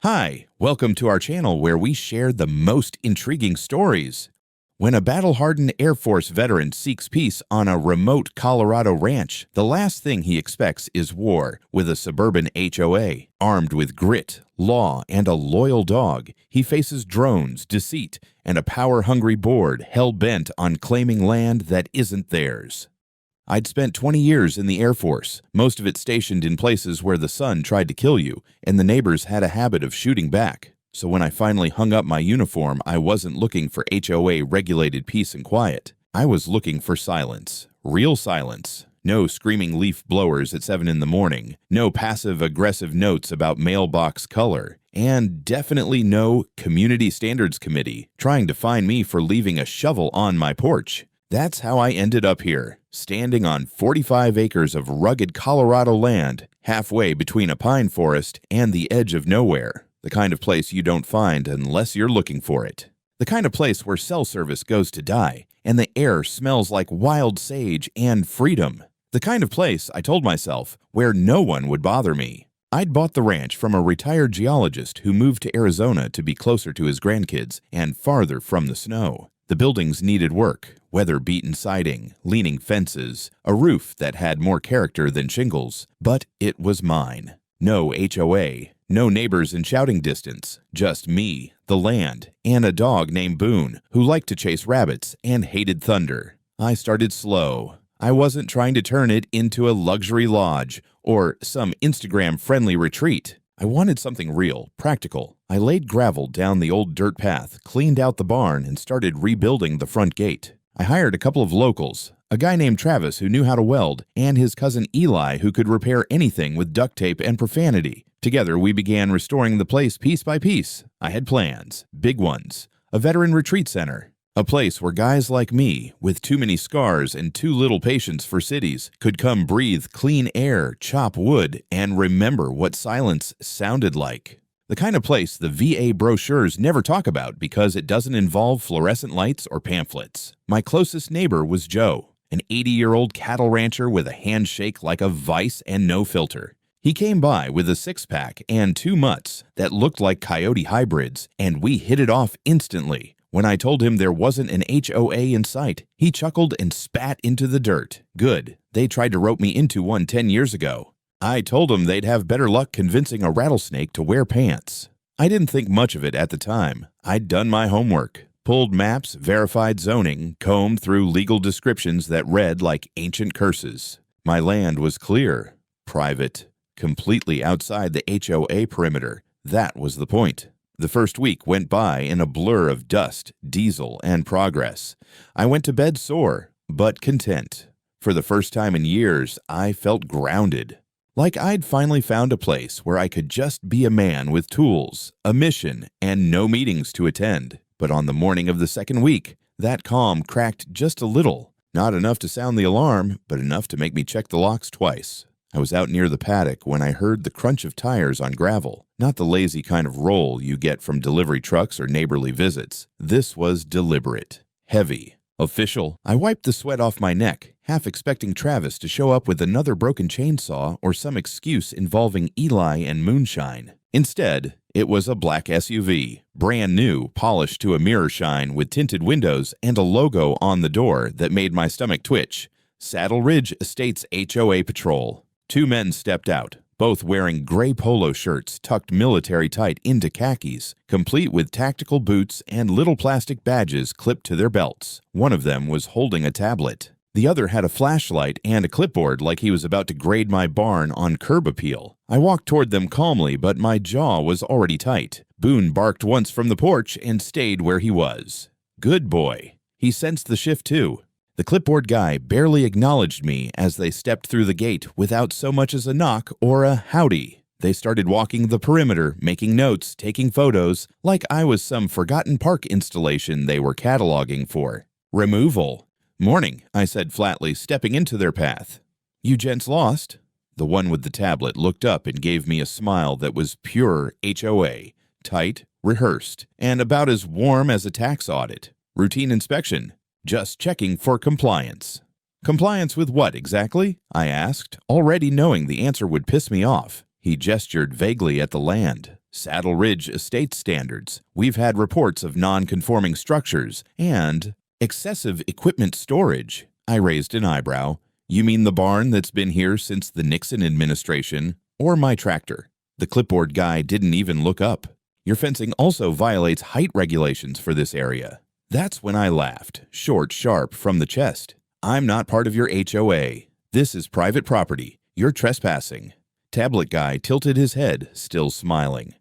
Hi, welcome to our channel where we share the most intriguing stories. When a battle-hardened Air Force veteran seeks peace on a remote Colorado ranch, the last thing he expects is war with a suburban HOA. Armed with grit, law, and a loyal dog, he faces drones, deceit, and a power-hungry board hell-bent on claiming land that isn't theirs. I'd spent 20 years in the Air Force, most of it stationed in places where the sun tried to kill you, and the neighbors had a habit of shooting back. So when I finally hung up my uniform, I wasn't looking for HOA-regulated peace and quiet. I was looking for silence. Real silence. No screaming leaf blowers at 7 in the morning. No passive-aggressive notes about mailbox color. And definitely no Community Standards Committee trying to fine me for leaving a shovel on my porch. That's how I ended up here, standing on 45 acres of rugged Colorado land, halfway between a pine forest and the edge of nowhere. The kind of place you don't find unless you're looking for it. The kind of place where cell service goes to die, and the air smells like wild sage and freedom. The kind of place, I told myself, where no one would bother me. I'd bought the ranch from a retired geologist who moved to Arizona to be closer to his grandkids and farther from the snow. The buildings needed work, weather-beaten siding, leaning fences, a roof that had more character than shingles. But it was mine. No HOA, no neighbors in shouting distance, just me, the land, and a dog named Boone who liked to chase rabbits and hated thunder. I started slow. I wasn't trying to turn it into a luxury lodge or some Instagram-friendly retreat. I wanted something real, practical. I laid gravel down the old dirt path, cleaned out the barn, and started rebuilding the front gate. I hired a couple of locals, a guy named Travis who knew how to weld, and his cousin Eli who could repair anything with duct tape and profanity. Together, we began restoring the place piece by piece. I had plans, big ones, a veteran retreat center, a place where guys like me, with too many scars and too little patience for cities, could come breathe clean air, chop wood, and remember what silence sounded like. The kind of place the VA brochures never talk about because it doesn't involve fluorescent lights or pamphlets. My closest neighbor was Joe, an 80-year-old cattle rancher with a handshake like a vice and no filter. He came by with a six-pack and 2 mutts that looked like coyote hybrids, and we hit it off instantly. When I told him there wasn't an HOA in sight, he chuckled and spat into the dirt. Good. They tried to rope me into one 10 years ago. I told him they'd have better luck convincing a rattlesnake to wear pants. I didn't think much of it at the time. I'd done my homework, pulled maps, verified zoning, combed through legal descriptions that read like ancient curses. My land was clear, private, completely outside the HOA perimeter. That was the point. The first week went by in a blur of dust, diesel, and progress. I went to bed sore, but content. For the first time in years, I felt grounded. Like I'd finally found a place where I could just be a man with tools, a mission, and no meetings to attend. But on the morning of the second week, that calm cracked just a little. Not enough to sound the alarm, but enough to make me check the locks twice. I was out near the paddock when I heard the crunch of tires on gravel. Not the lazy kind of roll you get from delivery trucks or neighborly visits. This was deliberate, heavy, official. I wiped the sweat off my neck, half expecting Travis to show up with another broken chainsaw or some excuse involving Eli and moonshine. Instead, it was a black SUV, brand new, polished to a mirror shine with tinted windows and a logo on the door that made my stomach twitch. Saddle Ridge Estates HOA Patrol. 2 men stepped out, both wearing gray polo shirts tucked military tight into khakis, complete with tactical boots and little plastic badges clipped to their belts. One of them was holding a tablet. The other had a flashlight and a clipboard like he was about to grade my barn on curb appeal. I walked toward them calmly, but my jaw was already tight. Boone barked once from the porch and stayed where he was. Good boy. He sensed the shift too. The clipboard guy barely acknowledged me as they stepped through the gate without so much as a knock or a howdy. They started walking the perimeter, making notes, taking photos, like I was some forgotten park installation they were cataloging for. Removal. "Morning," I said flatly, stepping into their path. "You gents lost?" The one with the tablet looked up and gave me a smile that was pure HOA, tight, rehearsed, and about as warm as a tax audit. Routine inspection. Just checking for compliance. Compliance with what exactly? I asked, already knowing the answer would piss me off. He gestured vaguely at the land. Saddle Ridge estate standards. We've had reports of non-conforming structures and excessive equipment storage. I raised an eyebrow. You mean the barn that's been here since the Nixon administration, or my tractor? The clipboard guy didn't even look up. Your fencing also violates height regulations for this area. That's when I laughed, short, sharp, from the chest. I'm not part of your HOA. This is private property. You're trespassing. Tablet guy tilted his head, still smiling.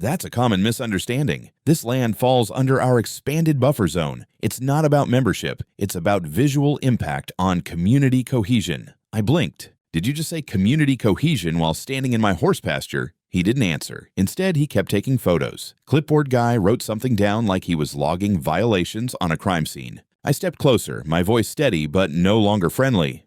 That's a common misunderstanding. This land falls under our expanded buffer zone. It's not about membership. It's about visual impact on community cohesion. I blinked. Did you just say community cohesion while standing in my horse pasture? He didn't answer. Instead, he kept taking photos. Clipboard guy wrote something down like he was logging violations on a crime scene. I stepped closer, my voice steady but no longer friendly.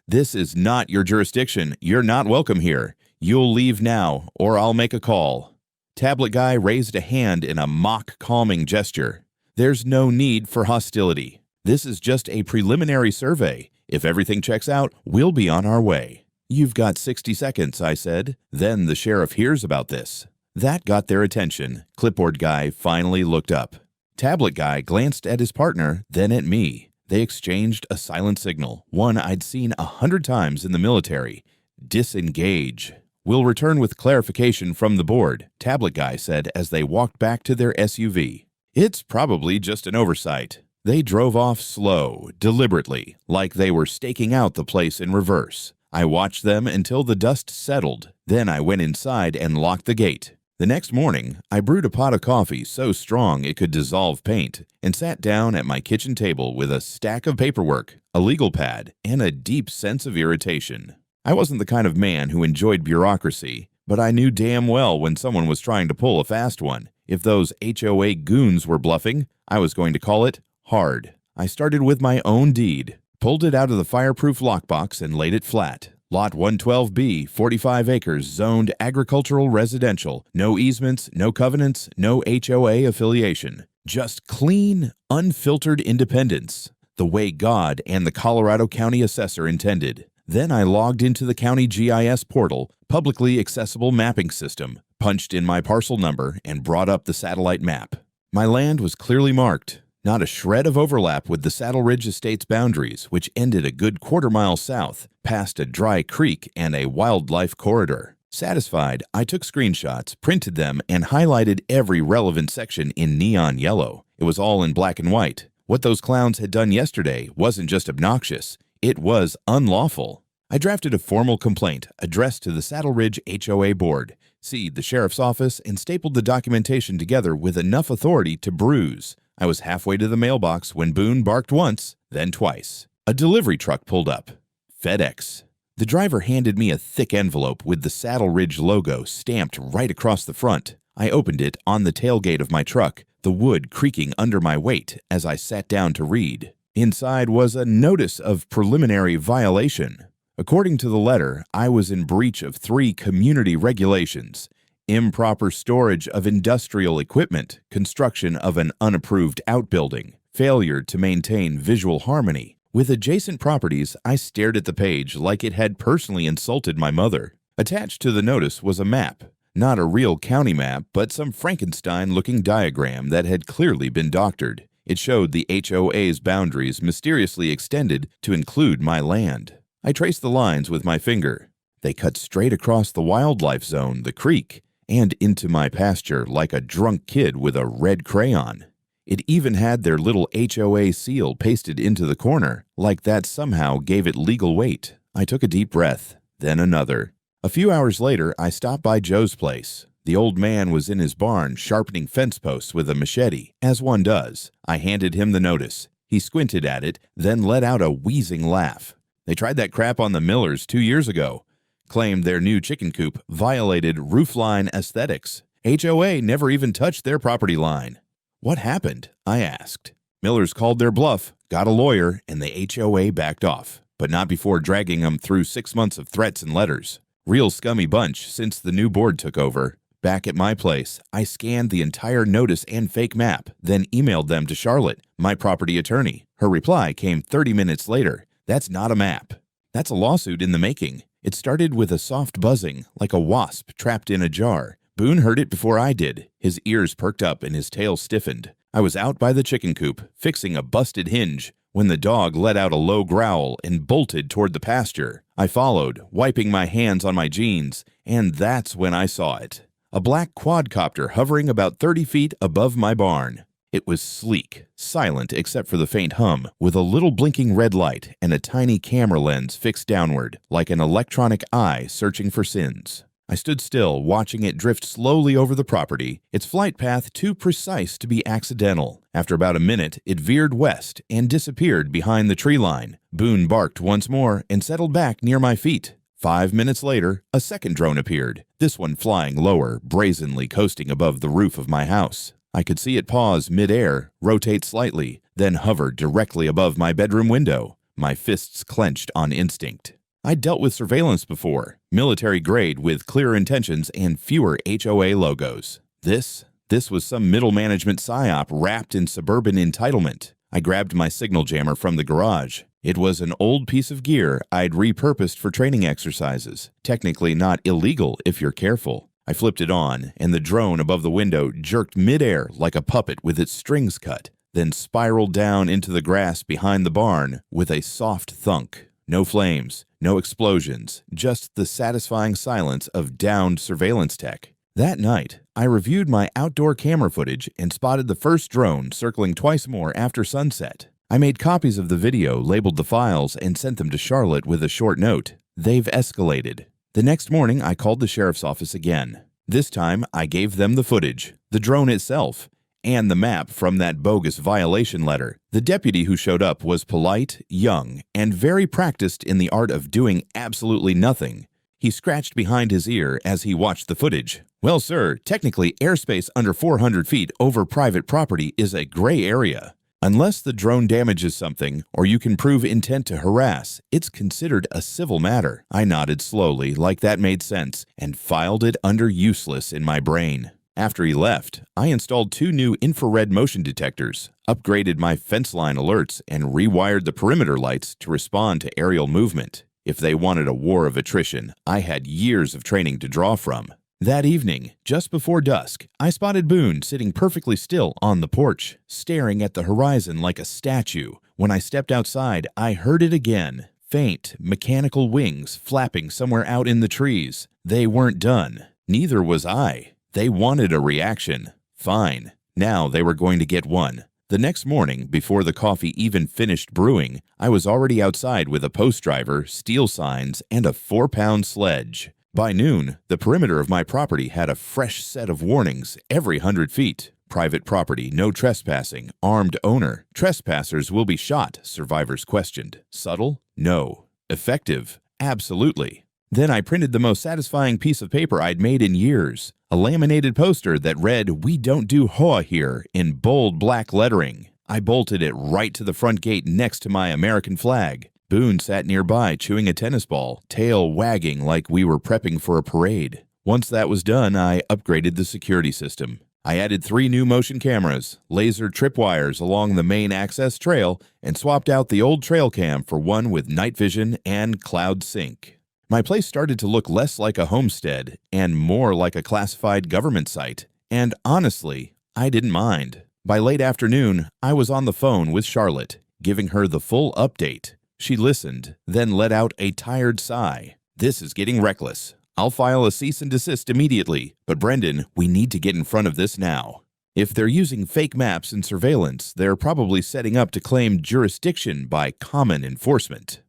This is not your jurisdiction. You're not welcome here. You'll leave now, or I'll make a call. Tablet guy raised a hand in a mock calming gesture. There's no need for hostility. This is just a preliminary survey. If everything checks out, we'll be on our way. You've got 60 seconds, I said. Then the sheriff hears about this. That got their attention. Clipboard guy finally looked up. Tablet guy glanced at his partner, then at me. They exchanged a silent signal, one I'd seen 100 times in the military. Disengage. We'll return with clarification from the board, Tablet guy said as they walked back to their SUV. It's probably just an oversight. They drove off slow, deliberately, like they were staking out the place in reverse. I watched them until the dust settled. Then I went inside and locked the gate. The next morning, I brewed a pot of coffee so strong it could dissolve paint and sat down at my kitchen table with a stack of paperwork, a legal pad, and a deep sense of irritation. I wasn't the kind of man who enjoyed bureaucracy, but I knew damn well when someone was trying to pull a fast one. If those HOA goons were bluffing, I was going to call it hard. I started with my own deed, pulled it out of the fireproof lockbox and laid it flat. Lot 112B, 45 acres, zoned agricultural residential. No easements, no covenants, no HOA affiliation. Just clean, unfiltered independence, the way God and the Colorado County Assessor intended. Then I logged into the county GIS portal, publicly accessible mapping system, punched in my parcel number, and brought up the satellite map. My land was clearly marked. Not a shred of overlap with the Saddle Ridge Estate's boundaries, which ended a good quarter-mile south, past a dry creek and a wildlife corridor. Satisfied, I took screenshots, printed them, and highlighted every relevant section in neon yellow. It was all in black and white. What those clowns had done yesterday wasn't just obnoxious, it was unlawful. I drafted a formal complaint addressed to the Saddle Ridge HOA board, seed the sheriff's office, and stapled the documentation together with enough authority to bruise. I was halfway to the mailbox when Boone barked once, then twice. A delivery truck pulled up. FedEx. The driver handed me a thick envelope with the Saddle Ridge logo stamped right across the front. I opened it on the tailgate of my truck, the wood creaking under my weight as I sat down to read. Inside was a notice of preliminary violation. According to the letter, I was in breach of 3 community regulations: improper storage of industrial equipment, construction of an unapproved outbuilding, failure to maintain visual harmony. With adjacent properties, I stared at the page like it had personally insulted my mother. Attached to the notice was a map. Not a real county map, but some Frankenstein-looking diagram that had clearly been doctored. It showed the HOA's boundaries mysteriously extended to include my land. I traced the lines with my finger. They cut straight across the wildlife zone, the creek, and into my pasture like a drunk kid with a red crayon. It even had their little HOA seal pasted into the corner, like that somehow gave it legal weight. I took a deep breath, then another. A few hours later, I stopped by Joe's place. The old man was in his barn sharpening fence posts with a machete, as one does. I handed him the notice. He squinted at it, then let out a wheezing laugh. They tried that crap on the Millers 2 years ago. Claimed their new chicken coop violated roofline aesthetics. HOA never even touched their property line. What happened? I asked. Millers called their bluff, got a lawyer, and the HOA backed off, but not before dragging them through 6 months of threats and letters. Real scummy bunch since the new board took over. Back at my place, I scanned the entire notice and fake map, then emailed them to Charlotte, my property attorney. Her reply came 30 minutes later. That's not a map. That's a lawsuit in the making. It started with a soft buzzing, like a wasp trapped in a jar, Boone heard it before I did. His ears perked up and his tail stiffened. I was out by the chicken coop, fixing a busted hinge, when the dog let out a low growl and bolted toward the pasture. I followed, wiping my hands on my jeans, and that's when I saw it. A black quadcopter hovering about 30 feet above my barn. It was sleek, silent except for the faint hum, with a little blinking red light and a tiny camera lens fixed downward, like an electronic eye searching for sins. I stood still, watching it drift slowly over the property, its flight path too precise to be accidental. After about a minute, it veered west and disappeared behind the tree line. Boone barked once more and settled back near my feet. 5 minutes later, a second drone appeared, this one flying lower, brazenly coasting above the roof of my house. I could see it pause mid-air, rotate slightly, then hover directly above my bedroom window, my fists clenched on instinct. I'd dealt with surveillance before, military grade with clear intentions and fewer HOA logos. This was some middle management psyop wrapped in suburban entitlement. I grabbed my signal jammer from the garage. It was an old piece of gear I'd repurposed for training exercises, technically not illegal if you're careful. I flipped it on, and the drone above the window jerked midair like a puppet with its strings cut, then spiraled down into the grass behind the barn with a soft thunk. No flames, no explosions, just the satisfying silence of downed surveillance tech. That night, I reviewed my outdoor camera footage and spotted the first drone circling twice more after sunset. I made copies of the video, labeled the files, and sent them to Charlotte with a short note. They've escalated. The next morning, I called the sheriff's office again. This time, I gave them the footage, the drone itself, and the map from that bogus violation letter. The deputy who showed up was polite, young, and very practiced in the art of doing absolutely nothing. He scratched behind his ear as he watched the footage. Well, sir, technically airspace under 400 feet over private property is a gray area. Unless the drone damages something, or you can prove intent to harass, it's considered a civil matter. I nodded slowly, like that made sense, and filed it under useless in my brain. After he left, I installed 2 new infrared motion detectors, upgraded my fence line alerts, and rewired the perimeter lights to respond to aerial movement. If they wanted a war of attrition, I had years of training to draw from. That evening, just before dusk, I spotted Boone sitting perfectly still on the porch, staring at the horizon like a statue. When I stepped outside, I heard it again. Faint, mechanical wings flapping somewhere out in the trees. They weren't done. Neither was I. They wanted a reaction. Fine. Now they were going to get one. The next morning, before the coffee even finished brewing, I was already outside with a post driver, steel signs, and a 4-pound sledge. By noon, the perimeter of my property had a fresh set of warnings every 100 feet. Private property, no trespassing, armed owner. Trespassers will be shot, survivors questioned. Subtle? No. Effective? Absolutely. Then I printed the most satisfying piece of paper I'd made in years. A laminated poster that read, "We don't do HOA here," in bold black lettering. I bolted it right to the front gate next to my American flag. Boone sat nearby chewing a tennis ball, tail wagging like we were prepping for a parade. Once that was done, I upgraded the security system. I added 3 new motion cameras, laser tripwires along the main access trail, and swapped out the old trail cam for one with night vision and cloud sync. My place started to look less like a homestead and more like a classified government site. And honestly, I didn't mind. By late afternoon, I was on the phone with Charlotte, giving her the full update. She listened, then let out a tired sigh. "This is getting reckless. I'll file a cease and desist immediately. But Brendan, we need to get in front of this now. If they're using fake maps and surveillance, they're probably setting up to claim jurisdiction by common enforcement."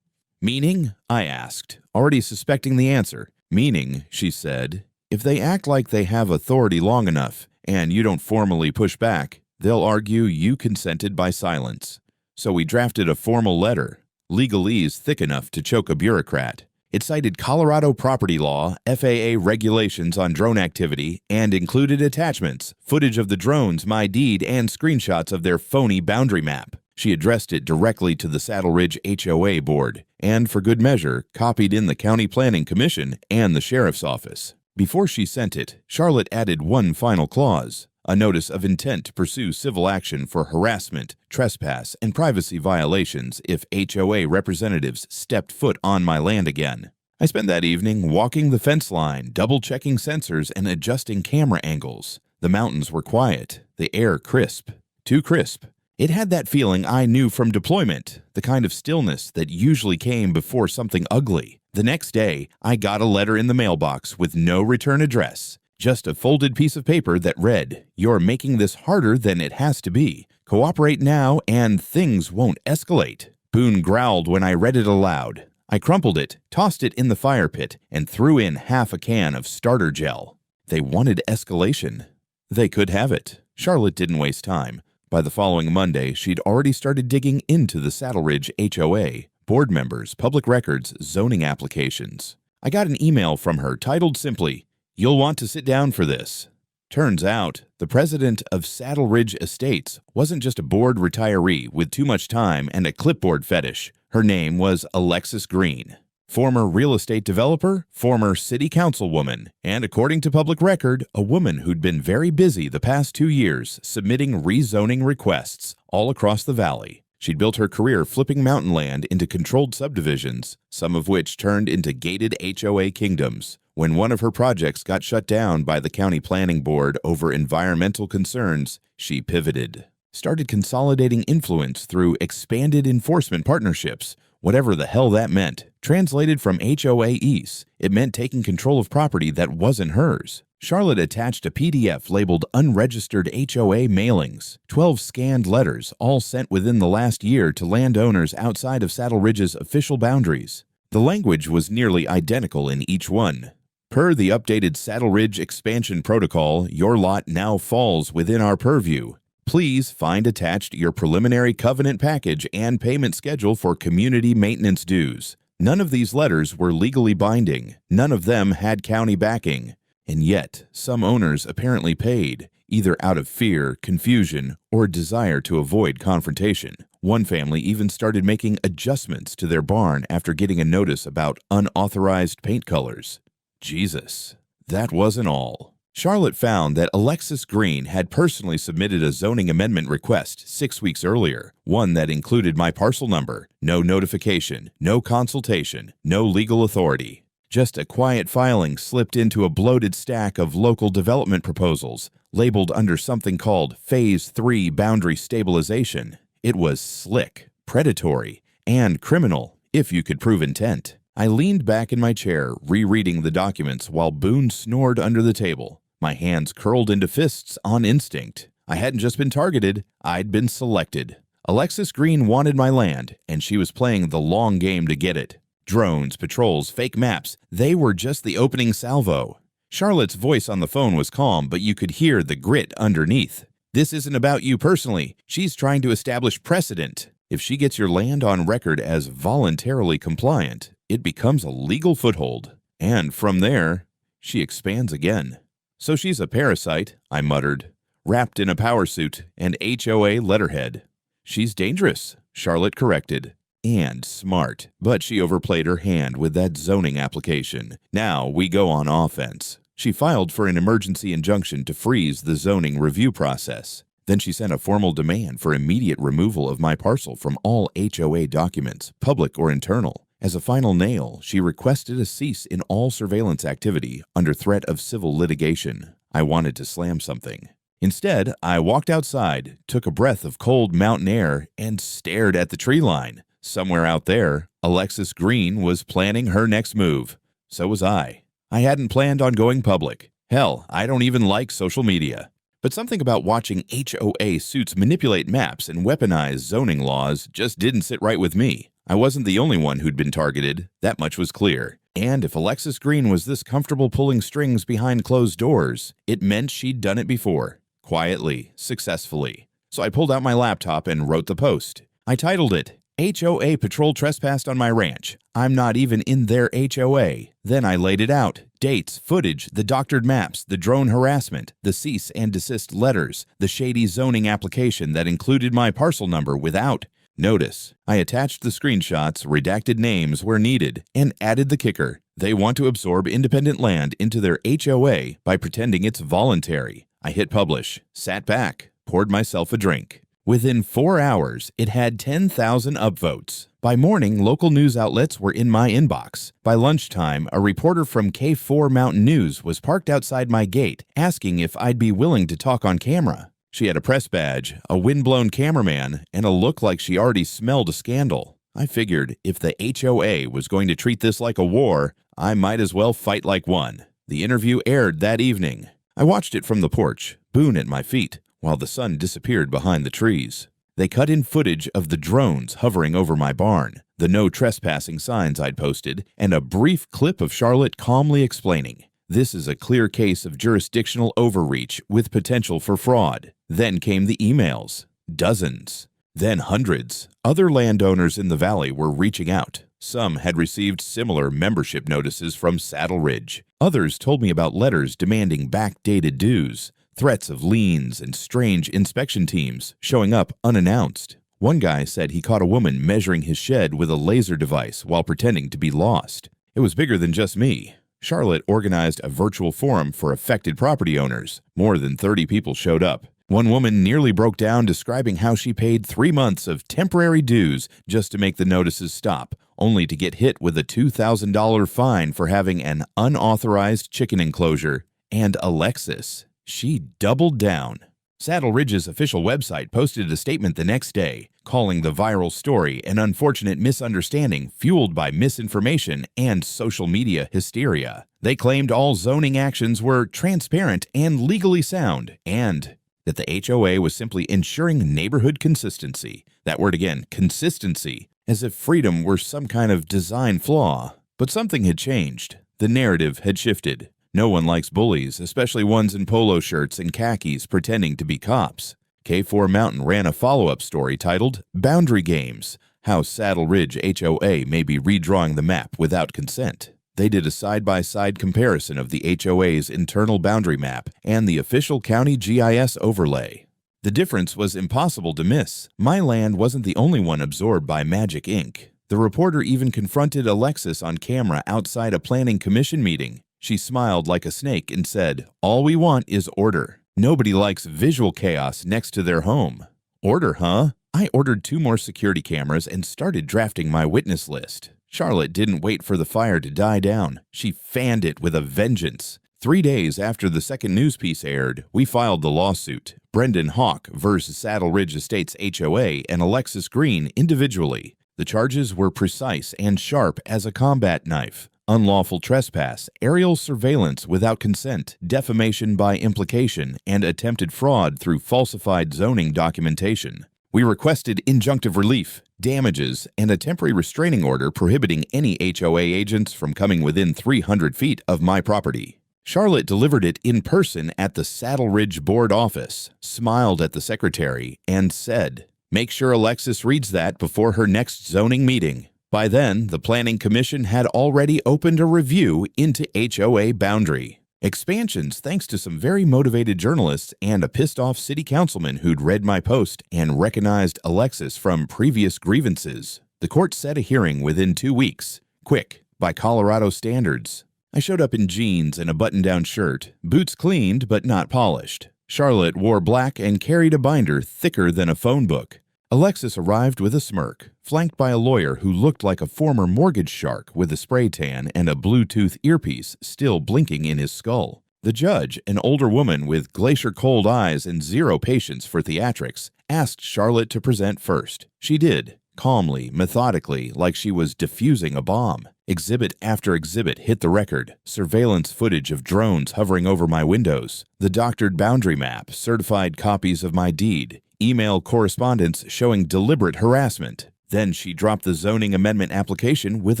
"Meaning?" I asked, already suspecting the answer. "Meaning," she said, "if they act like they have authority long enough, and you don't formally push back, they'll argue you consented by silence." So we drafted a formal letter, legalese thick enough to choke a bureaucrat. It cited Colorado property law, FAA regulations on drone activity, and included attachments, footage of the drones, my deed, and screenshots of their phony boundary map. She addressed it directly to the Saddle Ridge HOA board, and for good measure, copied in the County Planning Commission and the Sheriff's Office. Before she sent it, Charlotte added one final clause, a notice of intent to pursue civil action for harassment, trespass, and privacy violations if HOA representatives stepped foot on my land again. I spent that evening walking the fence line, double-checking sensors and adjusting camera angles. The mountains were quiet, the air crisp. Too crisp. It had that feeling I knew from deployment, the kind of stillness that usually came before something ugly. The next day, I got a letter in the mailbox with no return address. Just a folded piece of paper that read, "You're making this harder than it has to be. Cooperate now and things won't escalate." Boone growled when I read it aloud. I crumpled it, tossed it in the fire pit, and threw in half a can of starter gel. They wanted escalation. They could have it. Charlotte didn't waste time. By the following Monday, she'd already started digging into the Saddle Ridge HOA, board members, public records, zoning applications. I got an email from her titled simply, "You'll want to sit down for this." Turns out, the president of Saddle Ridge Estates wasn't just a bored retiree with too much time and a clipboard fetish. Her name was Alexis Green. Former real estate developer, former city councilwoman, and according to public record, a woman who'd been very busy the past 2 years submitting rezoning requests all across the valley. She'd built her career flipping mountain land into controlled subdivisions, some of which turned into gated HOA kingdoms. When one of her projects got shut down by the county planning board over environmental concerns, she pivoted. Started consolidating influence through expanded enforcement partnerships, whatever the hell that meant. Translated from HOAs, it meant taking control of property that wasn't hers. Charlotte attached a PDF labeled Unregistered HOA Mailings, 12 scanned letters, all sent within the last year to landowners outside of Saddle Ridge's official boundaries. The language was nearly identical in each one. Per the updated Saddle Ridge Expansion Protocol, your lot now falls within our purview. Please find attached your preliminary covenant package and payment schedule for community maintenance dues. None of these letters were legally binding. None of them had county backing. And yet, some owners apparently paid, either out of fear, confusion, or desire to avoid confrontation. One family even started making adjustments to their barn after getting a notice about unauthorized paint colors. Jesus, that wasn't all. Charlotte found that Alexis Green had personally submitted a zoning amendment request 6 weeks earlier, one that included my parcel number, no notification, no consultation, no legal authority. Just a quiet filing slipped into a bloated stack of local development proposals, labeled under something called Phase 3 Boundary Stabilization. It was slick, predatory, and criminal, if you could prove intent. I leaned back in my chair, rereading the documents while Boone snored under the table. My hands curled into fists on instinct. I hadn't just been targeted, I'd been selected. Alexis Green wanted my land, and she was playing the long game to get it. Drones, patrols, fake maps, they were just the opening salvo. Charlotte's voice on the phone was calm, but you could hear the grit underneath. This isn't about you personally. She's trying to establish precedent. If she gets your land on record as voluntarily compliant, it becomes a legal foothold. And from there, she expands again. So she's a parasite, I muttered, wrapped in a power suit and HOA letterhead. She's dangerous, Charlotte corrected. And smart, but she overplayed her hand with that zoning application. Now we go on offense. She filed for an emergency injunction to freeze the zoning review process. Then she sent a formal demand for immediate removal of my parcel from all HOA documents, public or internal. As a final nail, she requested a cease in all surveillance activity under threat of civil litigation. I wanted to slam something. Instead, I walked outside, took a breath of cold mountain air, and stared at the tree line. Somewhere out there, Alexis Green was planning her next move. So was I. I hadn't planned on going public. Hell, I don't even like social media. But something about watching HOA suits manipulate maps and weaponize zoning laws just didn't sit right with me. I wasn't the only one who'd been targeted, that much was clear. And if Alexis Green was this comfortable pulling strings behind closed doors, it meant she'd done it before. Quietly, successfully. So I pulled out my laptop and wrote the post. I titled it, HOA Patrol Trespassed on My Ranch. I'm not even in their HOA. Then I laid it out. Dates, footage, the doctored maps, the drone harassment, the cease and desist letters, the shady zoning application that included my parcel number without. Notice, I attached the screenshots, redacted names where needed, and added the kicker. They want to absorb independent land into their HOA by pretending it's voluntary. I hit publish, sat back, poured myself a drink. Within 4 hours, it had 10,000 upvotes. By morning, local news outlets were in my inbox. By lunchtime, a reporter from K4 Mountain News was parked outside my gate, asking if I'd be willing to talk on camera. She had a press badge, a windblown cameraman, and a look like she already smelled a scandal. I figured if the HOA was going to treat this like a war, I might as well fight like one. The interview aired that evening. I watched it from the porch, Boone at my feet, while the sun disappeared behind the trees. They cut in footage of the drones hovering over my barn, the no trespassing signs I'd posted, and a brief clip of Charlotte calmly explaining, "This is a clear case of jurisdictional overreach with potential for fraud." Then came the emails. Dozens. Then hundreds. Other landowners in the valley were reaching out. Some had received similar membership notices from Saddle Ridge. Others told me about letters demanding backdated dues, threats of liens, and strange inspection teams showing up unannounced. One guy said he caught a woman measuring his shed with a laser device while pretending to be lost. It was bigger than just me. Charlotte organized a virtual forum for affected property owners. More than 30 people showed up. One woman nearly broke down describing how she paid 3 months of temporary dues just to make the notices stop, only to get hit with a $2,000 fine for having an unauthorized chicken enclosure and a Lexus. She doubled down. Saddle Ridge's official website posted a statement the next day, calling the viral story an unfortunate misunderstanding fueled by misinformation and social media hysteria. They claimed all zoning actions were transparent and legally sound, and that the HOA was simply ensuring neighborhood consistency. That word again, consistency, as if freedom were some kind of design flaw. But something had changed. The narrative had shifted. No one likes bullies, especially ones in polo shirts and khakis pretending to be cops. K4 Mountain ran a follow-up story titled Boundary Games, How Saddle Ridge HOA May Be Redrawing the Map Without Consent. They did a side-by-side comparison of the HOA's internal boundary map and the official county GIS overlay. The difference was impossible to miss. My land wasn't the only one absorbed by magic ink. The reporter even confronted Alexis on camera outside a planning commission meeting. She smiled like a snake and said, "All we want is order. Nobody likes visual chaos next to their home." Order, huh? I ordered 2 more security cameras and started drafting my witness list. Charlotte didn't wait for the fire to die down. She fanned it with a vengeance. 3 days after the second news piece aired, we filed the lawsuit. Brendan Hawk versus Saddle Ridge Estates HOA and Alexis Green individually. The charges were precise and sharp as a combat knife. Unlawful trespass, aerial surveillance without consent, defamation by implication, and attempted fraud through falsified zoning documentation. We requested injunctive relief, damages, and a temporary restraining order prohibiting any HOA agents from coming within 300 feet of my property. Charlotte delivered it in person at the Saddle Ridge Board office, smiled at the secretary, and said, "Make sure Alexis reads that before her next zoning meeting." By then, the Planning Commission had already opened a review into HOA boundary expansions thanks to some very motivated journalists and a pissed-off city councilman who'd read my post and recognized Alexis from previous grievances. The court set a hearing within 2 weeks. Quick, by Colorado standards. I showed up in jeans and a button-down shirt, boots cleaned but not polished. Charlotte wore black and carried a binder thicker than a phone book. Alexis arrived with a smirk, flanked by a lawyer who looked like a former mortgage shark with a spray tan and a Bluetooth earpiece still blinking in his skull. The judge, an older woman with glacier-cold eyes and zero patience for theatrics, asked Charlotte to present first. She did, calmly, methodically, like she was defusing a bomb. Exhibit after exhibit hit the record. Surveillance footage of drones hovering over my windows, the doctored boundary map, certified copies of my deed, email correspondence showing deliberate harassment. Then she dropped the zoning amendment application with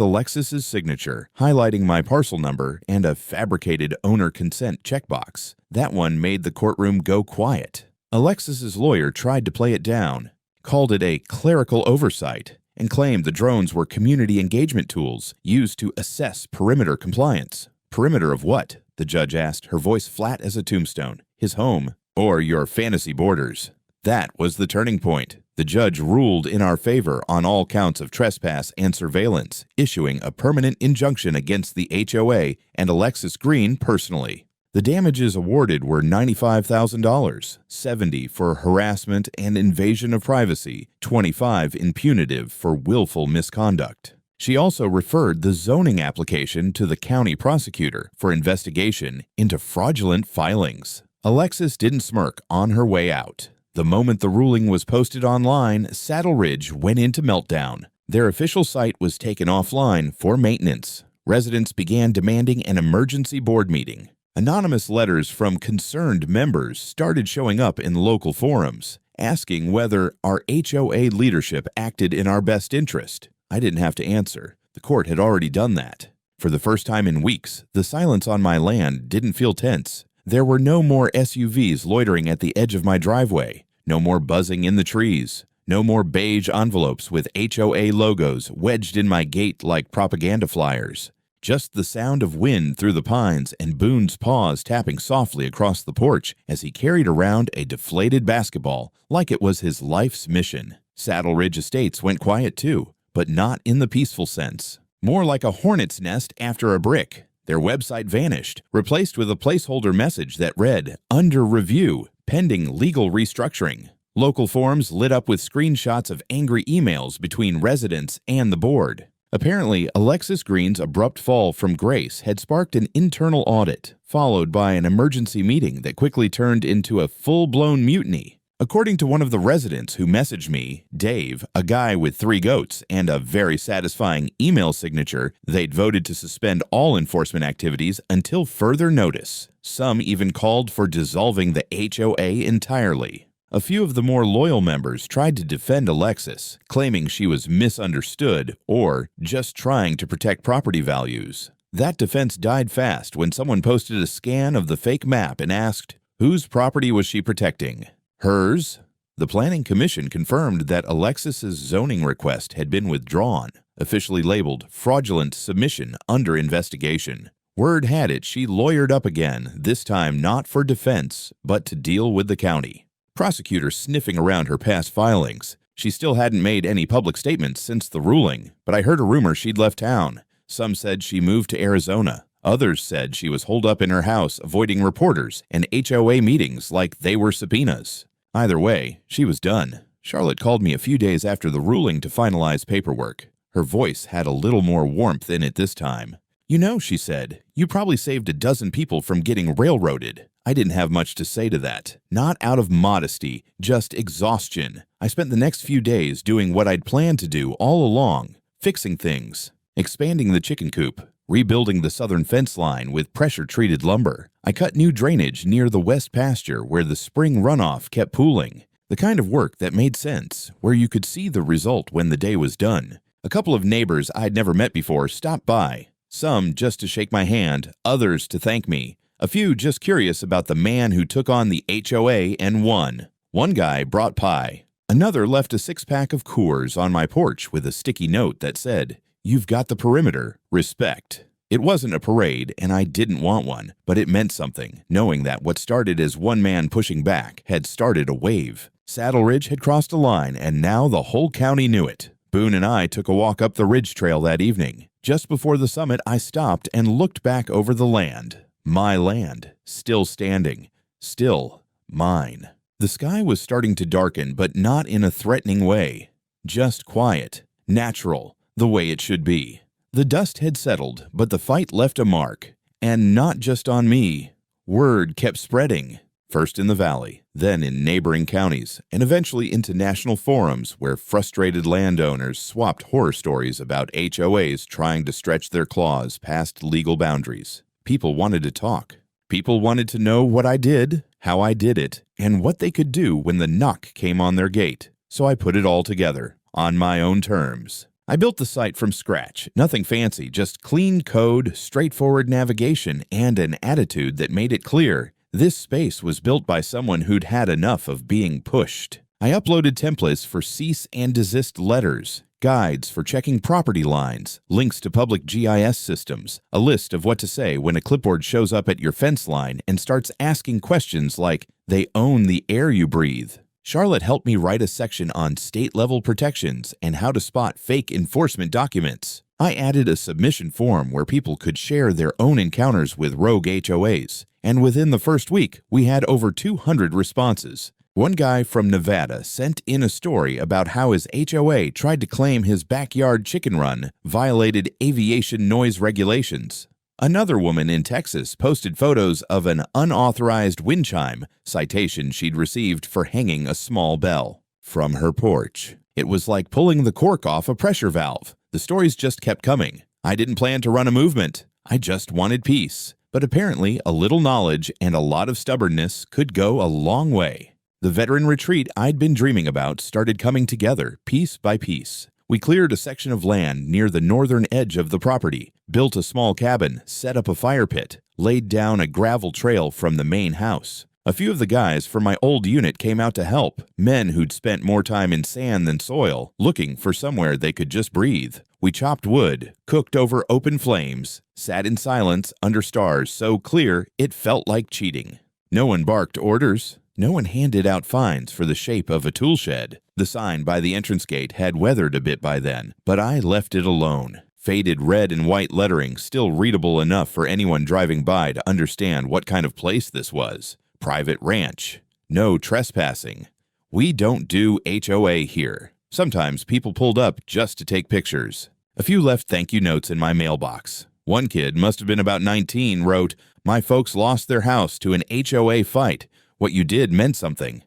Alexis's signature, highlighting my parcel number and a fabricated owner consent checkbox. That one made the courtroom go quiet. Alexis's lawyer tried to play it down, called it a clerical oversight, and claimed the drones were community engagement tools used to assess perimeter compliance. Perimeter of what? The judge asked, her voice flat as a tombstone. His home, or your fantasy borders. That was the turning point. The judge ruled in our favor on all counts of trespass and surveillance, issuing a permanent injunction against the HOA and Alexis Green personally. The damages awarded were $95,000, $70,000 for harassment and invasion of privacy, $25,000 in punitive for willful misconduct. She also referred the zoning application to the county prosecutor for investigation into fraudulent filings. Alexis didn't smirk on her way out. The moment the ruling was posted online, Saddle Ridge went into meltdown. Their official site was taken offline for maintenance. Residents began demanding an emergency board meeting. Anonymous letters from concerned members started showing up in local forums, asking whether our HOA leadership acted in our best interest. I didn't have to answer. The court had already done that. For the first time in weeks, the silence on my land didn't feel tense. There were no more SUVs loitering at the edge of my driveway, no more buzzing in the trees, no more beige envelopes with HOA logos wedged in my gate like propaganda flyers. Just the sound of wind through the pines and Boone's paws tapping softly across the porch as he carried around a deflated basketball like it was his life's mission. Saddle Ridge Estates went quiet too, but not in the peaceful sense. More like a hornet's nest after a brick. Their website vanished, replaced with a placeholder message that read, "Under review, pending legal restructuring." Local forums lit up with screenshots of angry emails between residents and the board. Apparently, Alexis Green's abrupt fall from grace had sparked an internal audit, followed by an emergency meeting that quickly turned into a full-blown mutiny. According to one of the residents who messaged me, Dave, a guy with 3 goats and a very satisfying email signature, they'd voted to suspend all enforcement activities until further notice. Some even called for dissolving the HOA entirely. A few of the more loyal members tried to defend Alexis, claiming she was misunderstood or just trying to protect property values. That defense died fast when someone posted a scan of the fake map and asked, whose property was she protecting? Hers? The Planning Commission confirmed that Alexis's zoning request had been withdrawn, officially labeled fraudulent submission under investigation. Word had it she lawyered up again, this time not for defense, but to deal with the county. Prosecutors sniffing around her past filings. She still hadn't made any public statements since the ruling, but I heard a rumor she'd left town. Some said she moved to Arizona. Others said she was holed up in her house avoiding reporters and HOA meetings like they were subpoenas. Either way, she was done. Charlotte called me a few days after the ruling to finalize paperwork. Her voice had a little more warmth in it this time. "You know," she said, "you probably saved a dozen people from getting railroaded." I didn't have much to say to that. Not out of modesty, just exhaustion. I spent the next few days doing what I'd planned to do all along, fixing things, expanding the chicken coop, rebuilding the southern fence line with pressure-treated lumber. I cut new drainage near the west pasture where the spring runoff kept pooling. The kind of work that made sense, where you could see the result when the day was done. A couple of neighbors I'd never met before stopped by. Some just to shake my hand, others to thank me. A few just curious about the man who took on the HOA and won. One guy brought pie. Another left a 6-pack of Coors on my porch with a sticky note that said, "You've got the perimeter. Respect." It wasn't a parade, and I didn't want one, but it meant something, knowing that what started as one man pushing back had started a wave. Saddle Ridge had crossed a line, and now the whole county knew it. Boone and I took a walk up the ridge trail that evening. Just before the summit, I stopped and looked back over the land. My land, still standing, still mine. The sky was starting to darken, but not in a threatening way. Just quiet, natural, the way it should be. The dust had settled, but the fight left a mark. And not just on me. Word kept spreading, first in the valley, then in neighboring counties, and eventually into national forums where frustrated landowners swapped horror stories about HOAs trying to stretch their claws past legal boundaries. People wanted to talk. People wanted to know what I did, how I did it, and what they could do when the knock came on their gate. So I put it all together, on my own terms. I built the site from scratch, nothing fancy, just clean code, straightforward navigation, and an attitude that made it clear this space was built by someone who'd had enough of being pushed. I uploaded templates for cease and desist letters, guides for checking property lines, links to public GIS systems, a list of what to say when a clipboard shows up at your fence line and starts asking questions like, "They own the air you breathe." Charlotte helped me write a section on state-level protections and how to spot fake enforcement documents. I added a submission form where people could share their own encounters with rogue HOAs, and within the first week, we had over 200 responses. One guy from Nevada sent in a story about how his HOA tried to claim his backyard chicken run violated aviation noise regulations. Another woman in Texas posted photos of an unauthorized wind chime citation she'd received for hanging a small bell from her porch. It was like pulling the cork off a pressure valve. The stories just kept coming. I didn't plan to run a movement. I just wanted peace. But apparently, a little knowledge and a lot of stubbornness could go a long way. The veteran retreat I'd been dreaming about started coming together piece by piece. We cleared a section of land near the northern edge of the property, built a small cabin, set up a fire pit, laid down a gravel trail from the main house. A few of the guys from my old unit came out to help, men who'd spent more time in sand than soil, looking for somewhere they could just breathe. We chopped wood, cooked over open flames, sat in silence under stars so clear it felt like cheating. No one barked orders. No one handed out fines for the shape of a tool shed. The sign by the entrance gate had weathered a bit by then, but I left it alone. Faded red and white lettering still readable enough for anyone driving by to understand what kind of place this was. Private ranch. No trespassing. We don't do HOA here. Sometimes people pulled up just to take pictures. A few left thank you notes in my mailbox. One kid, must have been about 19, wrote, "My folks lost their house to an HOA fight. What you did meant something."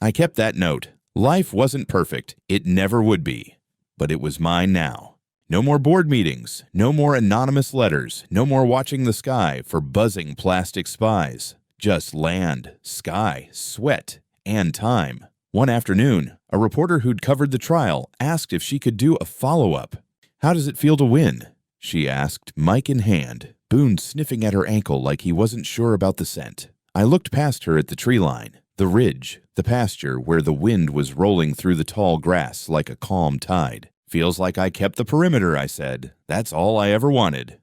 I kept that note. Life wasn't perfect. It never would be. But it was mine now. No more board meetings. No more anonymous letters. No more watching the sky for buzzing plastic spies. Just land, sky, sweat, and time. One afternoon, a reporter who'd covered the trial asked if she could do a follow-up. "How does it feel to win?" she asked, mic in hand, Boone sniffing at her ankle like he wasn't sure about the scent. I looked past her at the tree line, the ridge, the pasture where the wind was rolling through the tall grass like a calm tide. "Feels like I kept the perimeter," I said. "That's all I ever wanted."